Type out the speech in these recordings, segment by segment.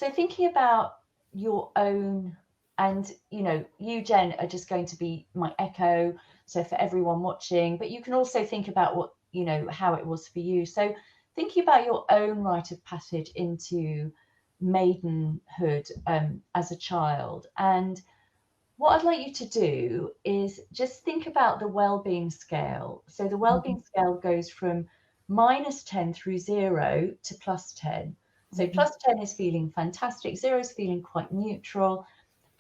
So thinking about your own, and you, Jen, are just going to be my echo. So for everyone watching, but you can also think about what, how it was for you. So thinking about your own rite of passage into maidenhood as a child. And what I'd like you to do is just think about the well-being scale. So the well-being scale goes from -10 through 0 to +10. So +10 is feeling fantastic, 0 is feeling quite neutral,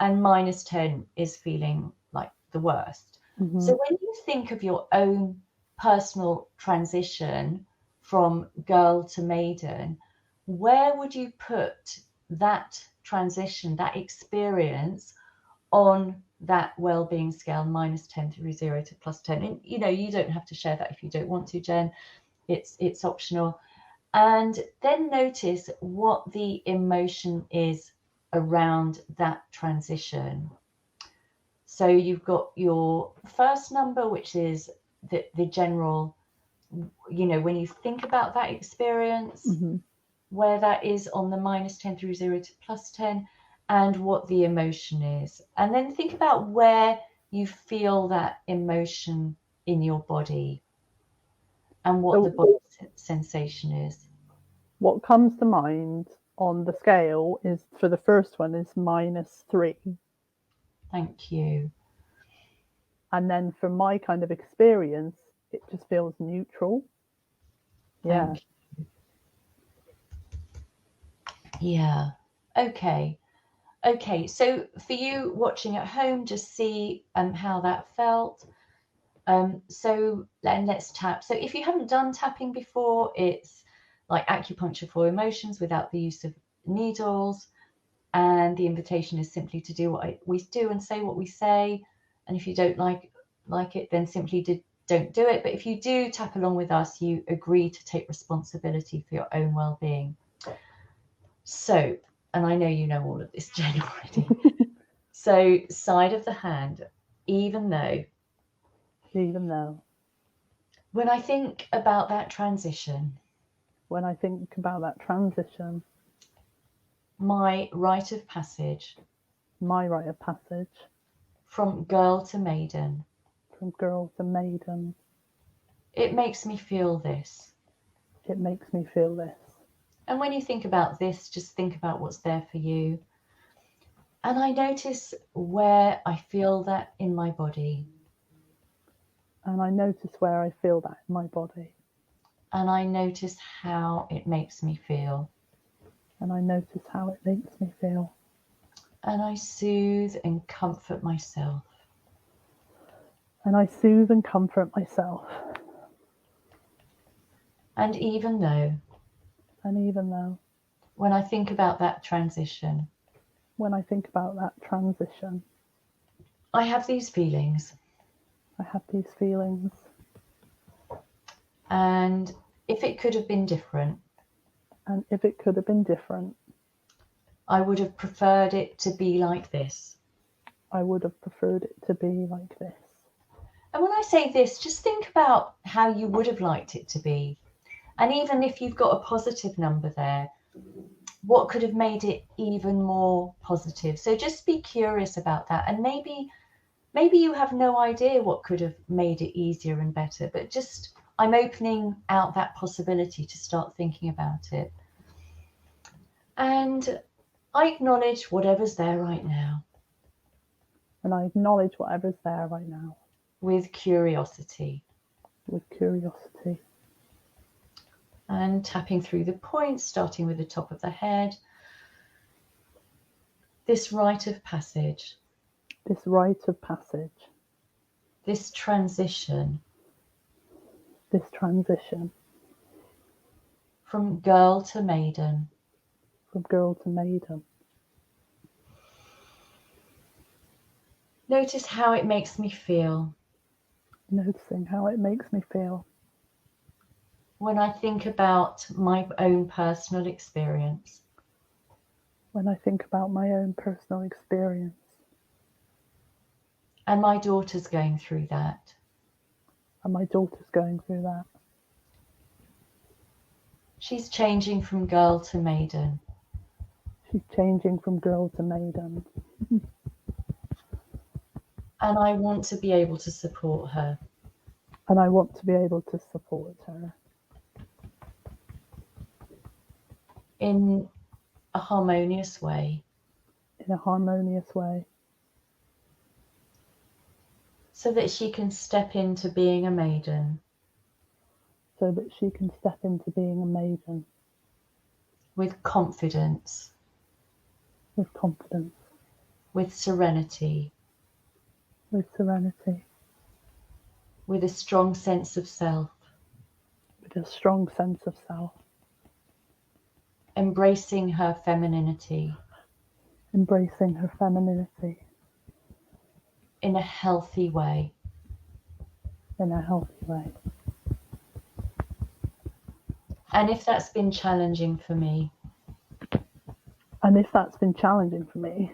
and -10 is feeling like the worst. So when you think of your own personal transition from girl to maiden, where would you put that transition, that experience on that well-being scale, -10 through 0 to +10? And you don't have to share that if you don't want to, Jen. It's optional. And then notice what the emotion is around that transition. So you've got your first number, which is the general, when you think about that experience, where that is on the -10 through 0 to +10, and what the emotion is. And then think about where you feel that emotion in your body and what the body sensation is. What comes to mind on the scale is, for the first one, is -3. Thank you. And then for my kind of experience, it just feels neutral. Yeah. Yeah. Okay. So for you watching at home, just see how that felt. So then let's tap. So if you haven't done tapping before, it's like acupuncture for emotions without the use of needles. And the invitation is simply to do what we do and say what we say. And if you don't like it, then simply don't do it. But if you do tap along with us, you agree to take responsibility for your own well-being. So, and I know you know all of this, Jen, already. So side of the hand, even though. When I think about that transition. My rite of passage. From girl to maiden. It makes me feel this. And when you think about this, just think about what's there for you. And I notice where I feel that in my body. And I notice how it makes me feel. And I soothe and comfort myself. And even though. When I think about that transition. I have these feelings. And if it could have been different. I would have preferred it to be like this. And when I say this, just think about how you would have liked it to be. And even if you've got a positive number there, what could have made it even more positive? So just be curious about that. And maybe you have no idea what could have made it easier and better, but just I'm opening out that possibility to start thinking about it. And I acknowledge whatever's there right now. With curiosity. And tapping through the points, starting with the top of the head. This rite of passage. This transition. From girl to maiden. Notice how it makes me feel. When I think about my own personal experience. And my daughter's going through that. She's changing from girl to maiden. She's changing from girl to maiden. And I want to be able to support her. And I want to be able to support her. In a harmonious way. In a harmonious way. So that she can step into being a maiden. So that she can step into being a maiden. With confidence. With confidence. With serenity. With serenity. With a strong sense of self. With a strong sense of self. Embracing her femininity. Embracing her femininity. In a healthy way. In a healthy way. And if that's been challenging for me. And if that's been challenging for me.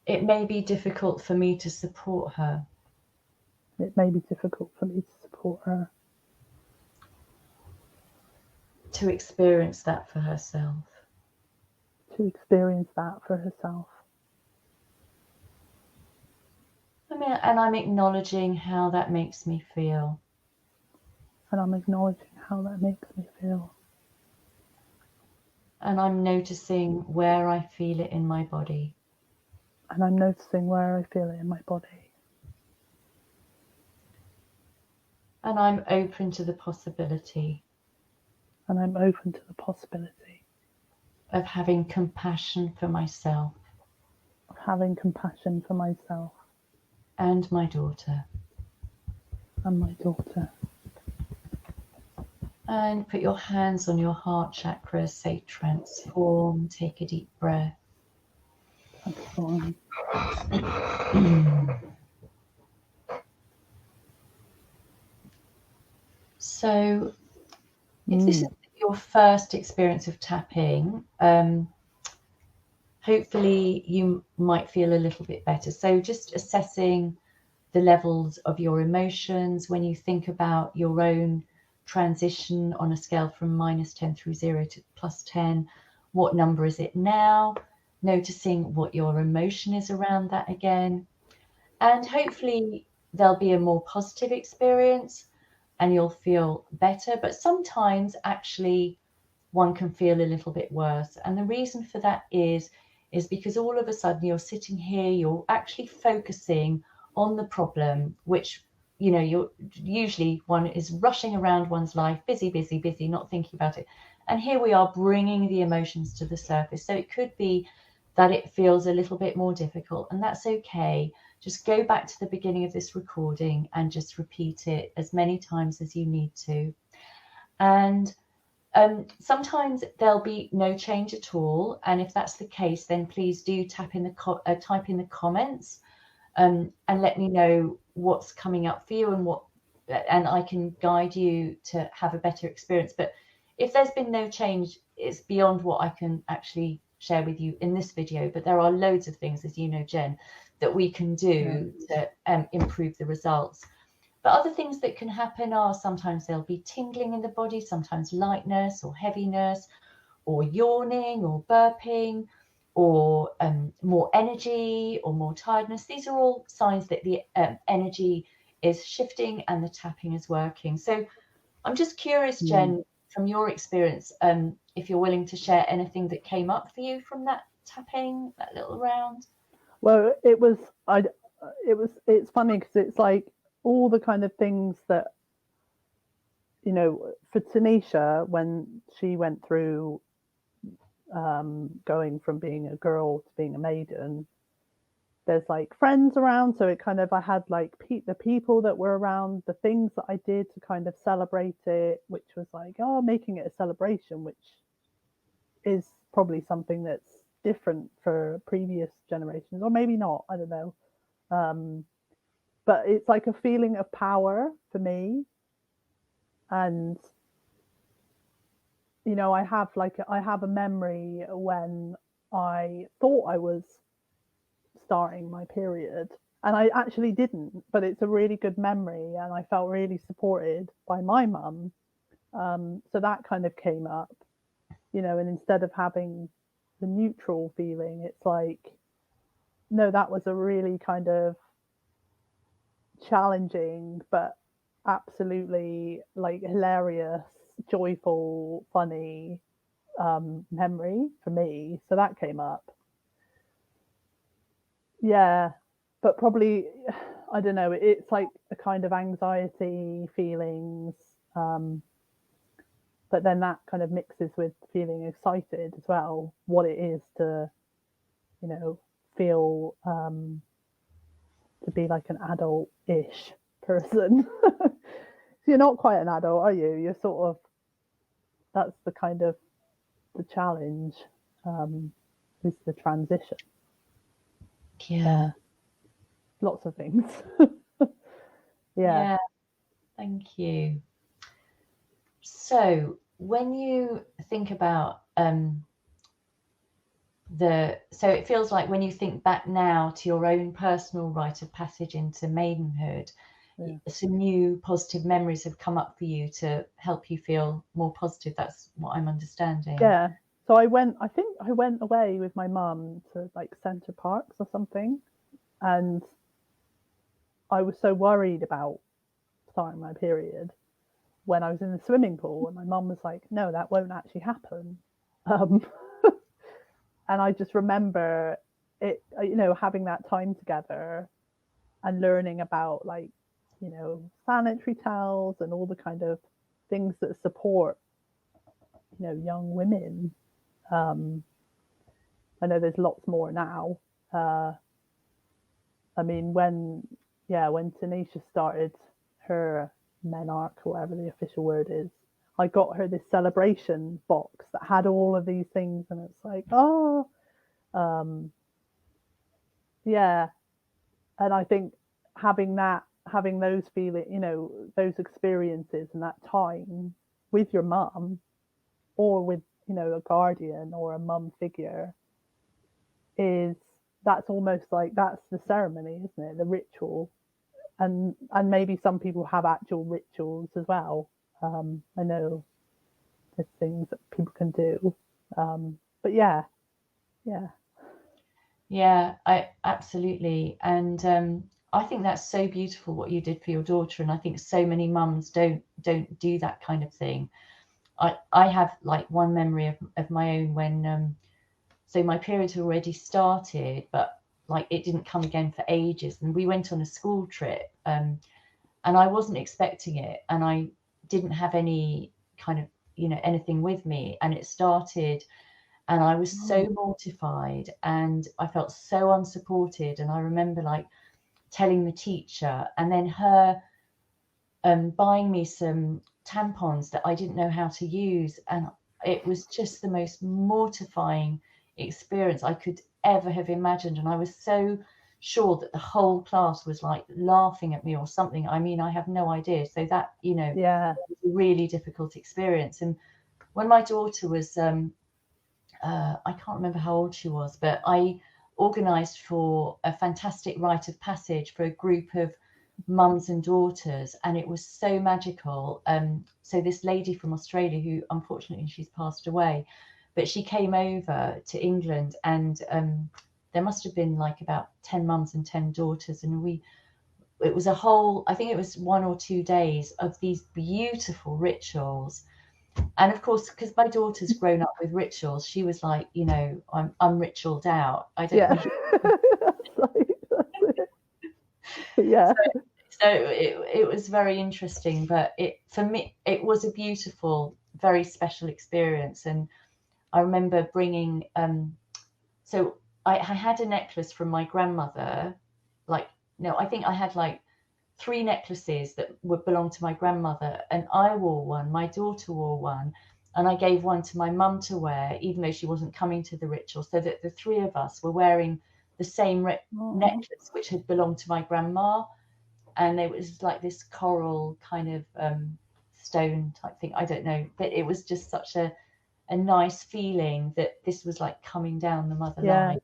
It may be difficult for me to support her. It may be difficult for me to support her. To experience that for herself. To experience that for herself. And I'm acknowledging how that makes me feel. And I'm acknowledging how that makes me feel. And I'm noticing where I feel it in my body. And I'm noticing where I feel it in my body. And I'm open to the possibility. And I'm open to the possibility. Of having compassion for myself. Of having compassion for myself. And my daughter. And my daughter. And put your hands on your heart chakra, say transform, take a deep breath. Transform. So, if this is your first experience of tapping, hopefully you might feel a little bit better. So just assessing the levels of your emotions when you think about your own transition on a scale from -10 through 0 to +10. What number is it now? Noticing what your emotion is around that again. And hopefully there'll be a more positive experience and you'll feel better. But sometimes actually one can feel a little bit worse. And the reason for that is because all of a sudden you're sitting here, you're actually focusing on the problem, which, you know, you're usually one is rushing around one's life, busy, not thinking about it. And here we are bringing the emotions to the surface. So it could be that it feels a little bit more difficult, and that's okay. Just go back to the beginning of this recording and just repeat it as many times as you need to. And sometimes there'll be no change at all, and if that's the case, then please do type in the comments and let me know what's coming up for you and I can guide you to have a better experience. But if there's been no change, it's beyond what I can actually share with you in this video. But there are loads of things, as you know, Jen, that we can do to improve the results. But other things that can happen are sometimes there'll be tingling in the body, sometimes lightness or heaviness, or yawning or burping, or more energy or more tiredness. These are all signs that the energy is shifting and the tapping is working. So I'm just curious, Jen, from your experience, if you're willing to share anything that came up for you from that tapping, that little round. Well, it's funny because it's like all the kind of things that, you know, for Tanisha, when she went through going from being a girl to being a maiden, there's like friends around, so it kind of, I had like the people that were around, the things that I did to kind of celebrate it, which was like, oh, making it a celebration, which is probably something that's different for previous generations, or maybe not, I don't know. But it's like a feeling of power for me. And you know, I have a memory when I thought I was starting my period, and I actually didn't, but it's a really good memory, and I felt really supported by my mum. So that kind of came up. you know, and instead of having the neutral feeling, it's like, no, that was a really kind of challenging but absolutely like hilarious, joyful, funny memory for me. So that came up. Yeah, but probably, I don't know, it's like a kind of anxiety feelings, but then that kind of mixes with feeling excited as well, what it is to, you know, feel to be like an adult-ish person. You're not quite an adult, are you? You're sort of, that's the kind of the challenge, is the transition. Yeah. Lots of things. Yeah, thank you. So when you think about so it feels like when you think back now to your own personal rite of passage into maidenhood, some new positive memories have come up for you to help you feel more positive. That's what I'm understanding. Yeah. So I think I went away with my mum to like Centre Parks or something, and I was so worried about starting my period when I was in the swimming pool, and my mum was like, "No, that won't actually happen." And I just remember it, you know, having that time together and learning about, like, you know, sanitary towels and all the kind of things that support, you know, young women. I know there's lots more now. I mean, when Tanisha started her Menarche, whatever the official word is, I got her this celebration box that had all of these things, and it's like, oh, yeah. And I think having those feeling, you know, those experiences and that time with your mum, or with, you know, a guardian or a mum figure, that's almost like, that's the ceremony, isn't it? The ritual. And maybe some people have actual rituals as well. I know there's things that people can do. But yeah. Yeah, I absolutely. And I think that's so beautiful what you did for your daughter. And I think so many mums don't do that kind of thing. I have like one memory of my own when so my period had already started, but like it didn't come again for ages. And we went on a school trip, and I wasn't expecting it, and I didn't have any kind of, you know, anything with me, and it started, and I was so mortified, and I felt so unsupported. And I remember like telling the teacher, and then her buying me some tampons that I didn't know how to use, and it was just the most mortifying experience I could ever have imagined. And I was so sure that the whole class was like laughing at me or something. I mean, I have no idea. So that, you know, Yeah. was a really difficult experience. And when my daughter was I can't remember how old she was, but I organised for a fantastic rite of passage for a group of mums and daughters, and it was so magical. So this lady from Australia, who unfortunately she's passed away, but she came over to England, and there must have been like about 10 mums and 10 daughters, and it was a whole, I think it was 1 or 2 days of these beautiful rituals. And of course, because my daughter's grown up with rituals, she was like, you know, I'm unritualed out. I don't Yeah. think That's it. Yeah. so. It was very interesting, but for me it was a beautiful, very special experience. And I remember bringing so I had a necklace from my grandmother, like, no, I think I had like 3 necklaces that would belong to my grandmother, and I wore one, my daughter wore one, and I gave one to my mum to wear, even though she wasn't coming to the ritual, so that the 3 of us were wearing the same necklace, which had belonged to my grandma. And it was like this coral kind of stone type thing. I don't know, but it was just such a nice feeling that this was like coming down the mother line.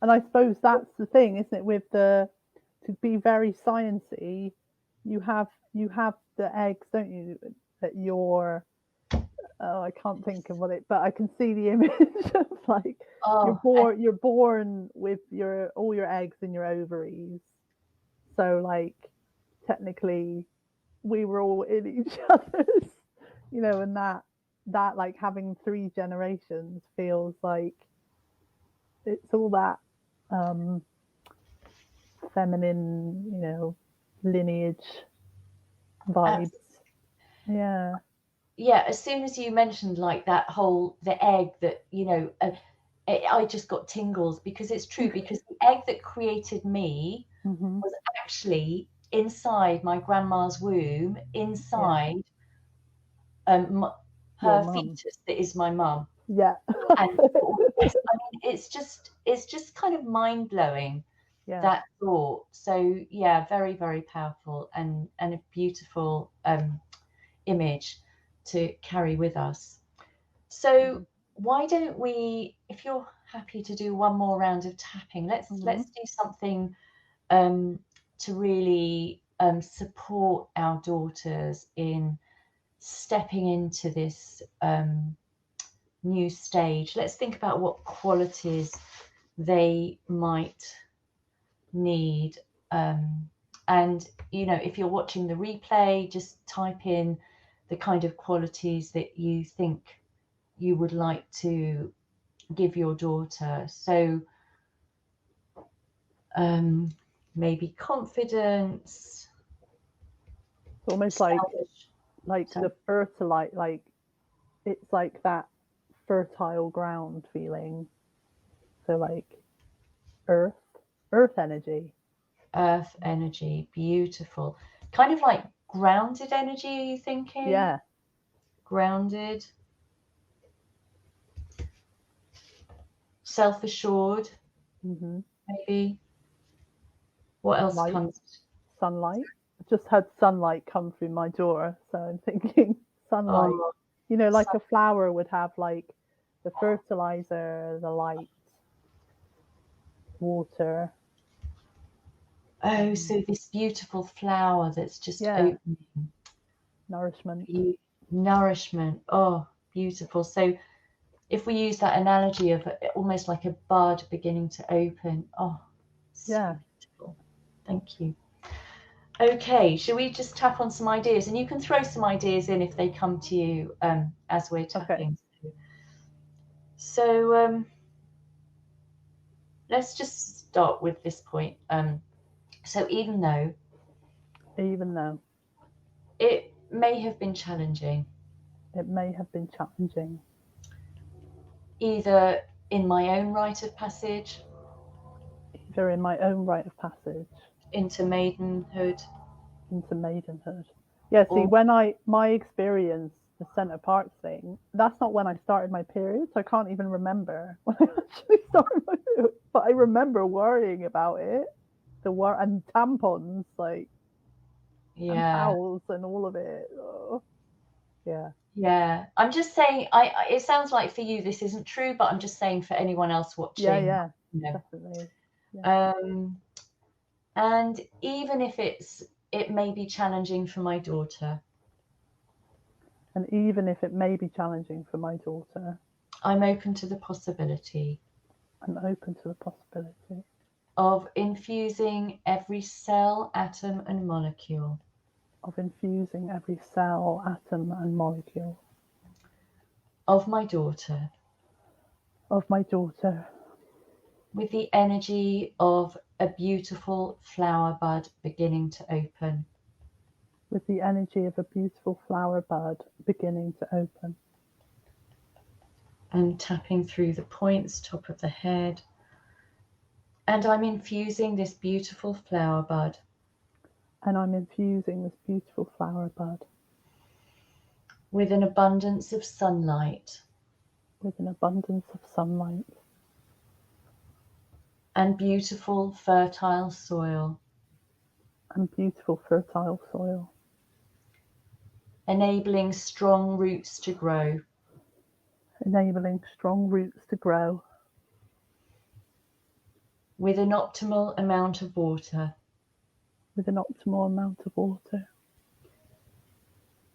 And I suppose that's the thing, isn't it? With to be very sciencey, you have the eggs, don't you? That you're Oh, I can't think of what it, but I can see the image of like Oh, you're born with all your eggs in your ovaries. So like technically we were all in each other's, and that like having 3 generations feels like it's all that um feminine, lineage vibes. Yeah. yeah, as soon as you mentioned like that whole the egg that I just got tingles because it's true, because the egg that created me Hmm. was actually inside my grandma's womb, Yeah. inside Your her mum. fetus that is my mum. Yeah. And yes, I mean it's just kind of mind blowing, Yeah. that thought. So yeah, very very powerful, and a beautiful image to carry with us. So why don't we, if you're happy to do one more round of tapping, Hmm. let's do something to really support our daughters in stepping into this new stage. Let's think about what qualities they might need. And if you're watching the replay, just type in the kind of qualities that you think you would like to give your daughter. So maybe confidence, It's almost selfish. like So the fertilite, like it's like that fertile ground feeling. So like earth, earth energy. earth energy, beautiful. Kind of like grounded energy, are you thinking? Yeah. Grounded, self-assured, Hmm. maybe. What else Light, comes? sunlight. I just had sunlight come through my door, so I'm thinking sunlight. Oh, Like a flower would have like the fertilizer, the light, water. oh, so this beautiful flower that's just Yeah, opening. nourishment. Nourishment. Oh, beautiful. So if we use that analogy of almost like a bud beginning to open, oh, so Yeah. beautiful. Thank you. Okay, shall we just tap on some ideas? And you can throw some ideas in if they come to you as we're Okay. tapping. So let's just start with this point. So even though Even though it may have been challenging, it may have been challenging, either in my own rite of passage either in my own rite of passage into maidenhood, into maidenhood. Yeah, see, or my experience, the center parts thing, that's not when I started my period. So I can't even remember when I actually started my period. But I remember worrying about it. And tampons, like, and yeah, towels and all of it. Oh, yeah. yeah. I'm just saying, it sounds like for you this isn't true, but I'm just saying for anyone else Yeah, watching, yeah. you know. Definitely. Yeah. And even if it may be challenging for my daughter, And even if it may be challenging for my daughter, I'm open to the possibility I'm open to the possibility of infusing every cell, atom, and molecule of infusing every cell, atom, and molecule of my daughter of my daughter with the energy of a beautiful flower bud beginning to open, with the energy of a beautiful flower bud beginning to open. and tapping through the points, top of the head. And I'm infusing this beautiful flower bud And I'm infusing this beautiful flower bud with an abundance of sunlight with an abundance of sunlight and beautiful fertile soil, and beautiful fertile soil, enabling strong roots to grow, enabling strong roots to grow with an optimal amount of water, with an optimal amount of water,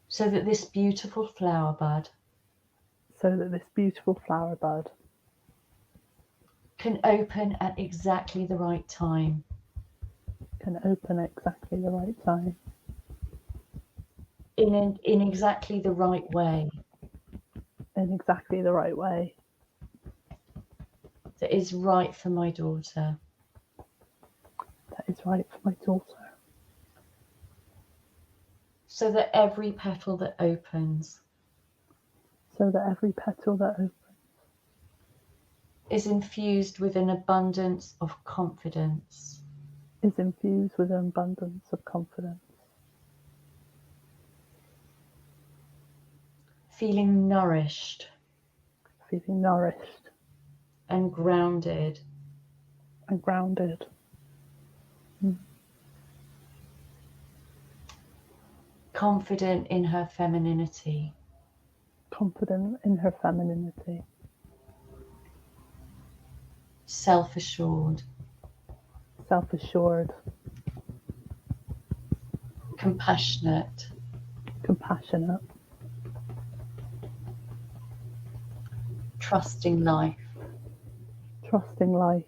so that this beautiful flower bud so that this beautiful flower bud can open at exactly the right time. can open at exactly the right time. In exactly the right way. In exactly the right way. That is right for my daughter. That is right for my daughter. So that every petal that opens So that every petal that opens is infused with an abundance of confidence. is infused with an abundance of confidence. Feeling nourished Feeling nourished and grounded. and grounded. Confident in her femininity. Confident in her femininity. Self-assured. Self-assured. Compassionate. Compassionate. Trusting life. Trusting life.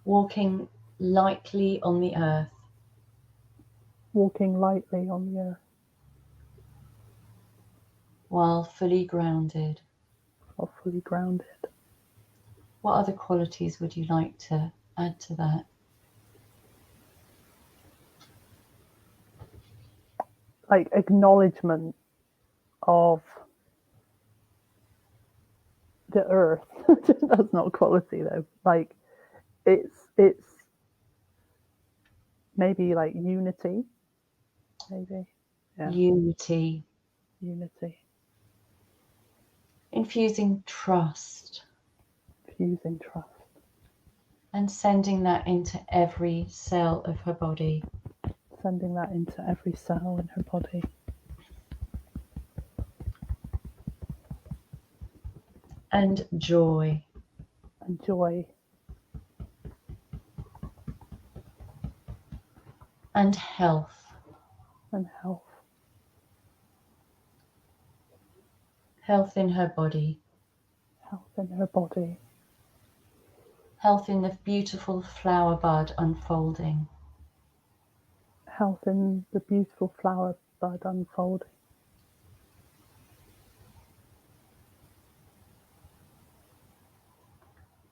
Walking lightly on the earth. Walking lightly on the earth. While fully grounded. Or fully grounded. What other qualities would you like to add to that? Like acknowledgement of the earth. That's not quality though. Like it's maybe like unity. Maybe. Yeah. Unity. Unity. Infusing trust. Fusing trust. And sending that into every cell of her body. Sending that into every cell in her body. And joy. And joy. And health. And health. Health in her body. Health in her body. Health in the beautiful flower bud unfolding. Health in the beautiful flower bud unfolding.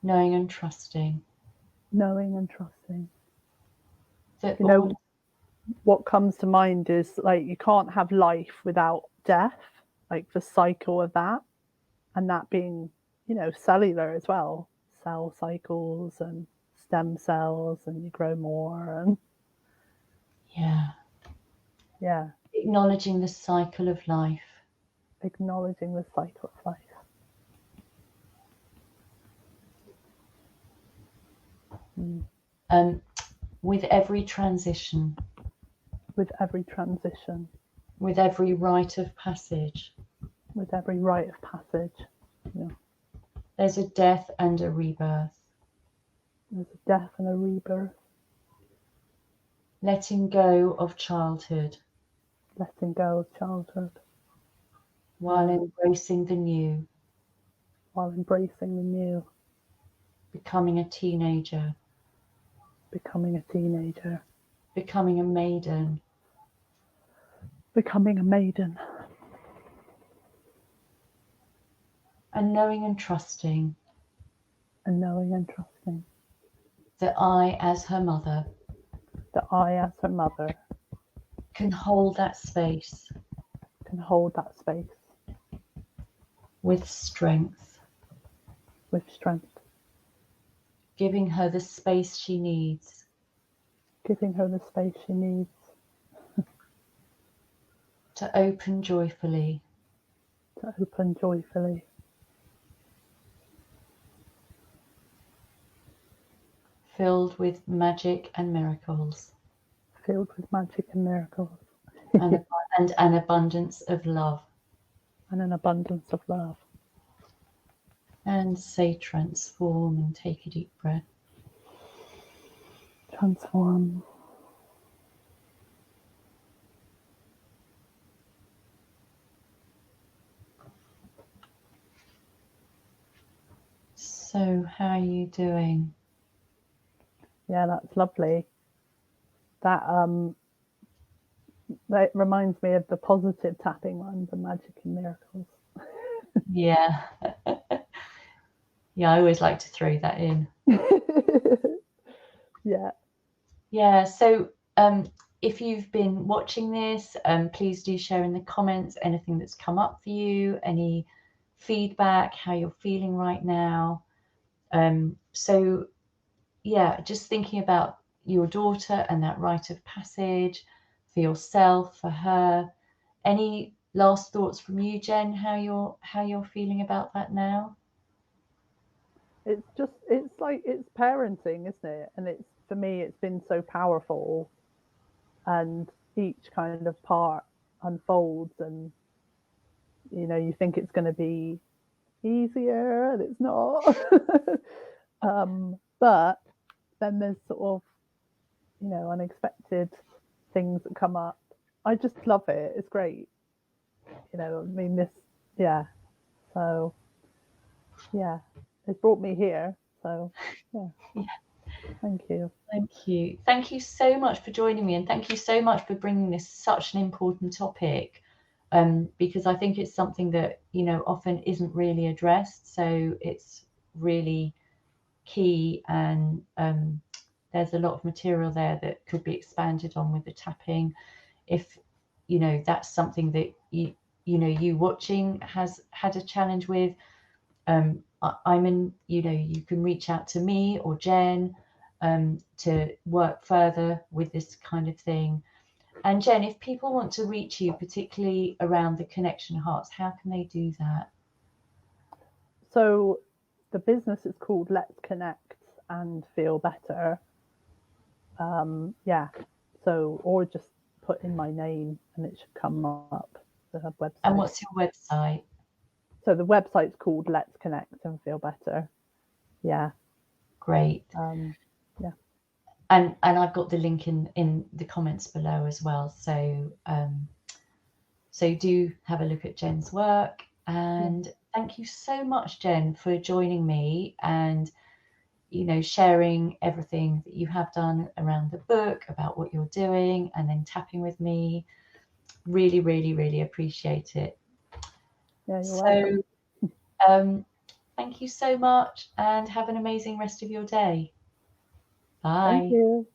Knowing and trusting. Knowing and trusting. That You know, what comes to mind is like you can't have life without death, like the cycle of that, and that being, you know, cellular as well, cell cycles and stem cells, and you grow more, and yeah, acknowledging the cycle of life. acknowledging the cycle of life. With every transition. With every transition. With every rite of passage. With every rite of passage. Yeah. There's a death and a rebirth. There's a death and a rebirth. Letting go of childhood. Letting go of childhood. While embracing the new. While embracing the new. Becoming a teenager. Becoming a teenager. Becoming a maiden. Becoming a maiden. And knowing and trusting. And knowing and trusting. That I, as her mother. That I, as her mother. Can hold that space. Can hold that space. With strength. With strength. Giving her the space she needs. Giving her the space she needs. To open joyfully. To open joyfully. Filled with magic and miracles. Filled with magic and miracles. And an abundance of love. And an abundance of love. And say transform and take a deep breath. Transform. How are you doing? Yeah, that's lovely. That that reminds me of the positive tapping one, the magic and miracles. Yeah. Yeah, I always like to throw that in. Yeah. Yeah, so if you've been watching this, please do share in the comments anything that's come up for you, any feedback, how you're feeling right now. So yeah, just thinking about your daughter and that rite of passage for yourself, for her. Any last thoughts from you, Jen? How you're feeling about that now? It's like it's parenting, isn't it? And it's, for me, it's been so powerful, and each kind of part unfolds, and you think it's going to be easier, and it's not. But then there's sort of unexpected things that come up. I just love it. It's great. I mean, yeah. So yeah, it's brought me here. So yeah, thank you. Thank you. Thank you so much for joining me, and thank you so much for bringing this such an important topic, because I think it's something that often isn't really addressed. So it's really key, and there's a lot of material there that could be expanded on with the tapping. If that's something that you watching has had a challenge with, I'm in, you can reach out to me or Jen to work further with this kind of thing. And Jen, if people want to reach you, particularly around the connection hearts, how can they do that? So the business is called Let's Connect and Feel Better. Yeah. So, or just put in my name and it should come up, the website. And what's your website? So the website's called Let's Connect and Feel Better. Yeah. Great. Yeah. And I've got the link in the comments below as well. So so do have a look at Jen's work. And thank you so much, Jen, for joining me and sharing everything that you have done around the book, about what you're doing, and then tapping with me. Really, really, really appreciate it. Yeah, you're welcome. Thank you so much, and have an amazing rest of your day. Bye. Thank you.